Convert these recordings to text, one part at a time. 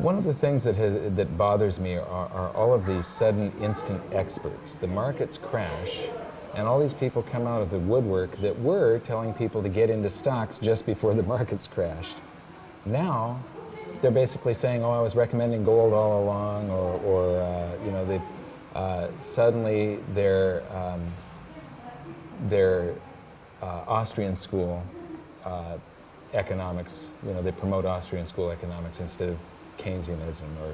One of the things that bothers me are all of these sudden instant experts. The markets crash, and all these people come out of the woodwork that were telling people to get into stocks just before the markets crashed. Now, they're basically saying, "Oh, I was recommending gold all along," or you know, suddenly their Austrian school economics. You know, they promote Austrian school economics instead of Keynesianism or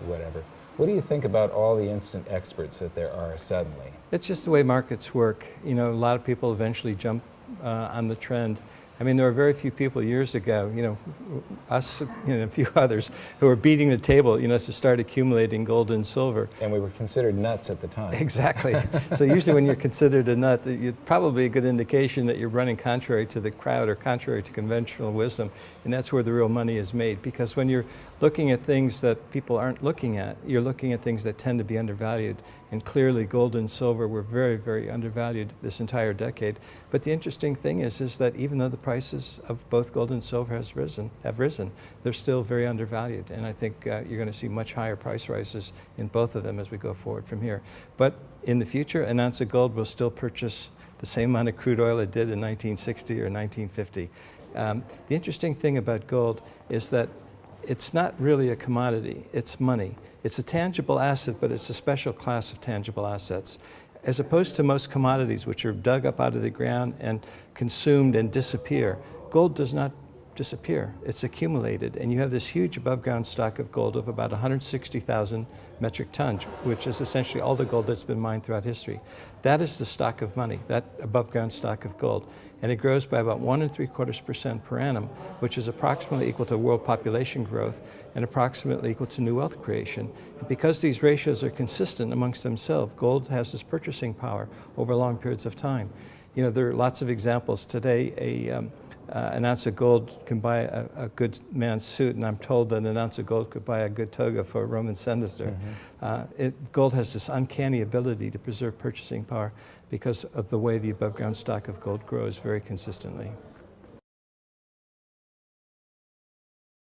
whatever. What do you think about all the instant experts that there are suddenly? It's just the way markets work. You know, a lot of people eventually jump on the trend. I mean, there were very few people years ago, you know, us and a few others, who were beating the table, you know, to start accumulating gold and silver. And we were considered nuts at the time. Exactly. So usually when you're considered a nut, it's probably a good indication that you're running contrary to the crowd or contrary to conventional wisdom. And that's where the real money is made. Because when you're looking at things that people aren't looking at, you're looking at things that tend to be undervalued. And clearly gold and silver were very, very undervalued this entire decade. But the interesting thing is that even though the prices of both gold and silver have risen, they're still very undervalued. And I think you're going to see much higher price rises in both of them as we go forward from here. But in the future, an ounce of gold will still purchase the same amount of crude oil it did in 1960 or 1950. The interesting thing about gold is that it's not really a commodity, it's money. It's a tangible asset, but it's a special class of tangible assets. As opposed to most commodities, which are dug up out of the ground and consumed and disappear, gold does not disappear. It's accumulated, and you have this huge above ground stock of gold of about 160,000 metric tons, which is essentially all the gold that's been mined throughout history. That is the stock of money, that above ground stock of gold. And it grows by about 1.75% per annum, which is approximately equal to world population growth and approximately equal to new wealth creation. And because these ratios are consistent amongst themselves, gold has this purchasing power over long periods of time. You know, there are lots of examples. Today, an ounce of gold can buy a good man's suit, and I'm told that an ounce of gold could buy a good toga for a Roman senator. Gold has this uncanny ability to preserve purchasing power because of the way the above ground stock of gold grows very consistently.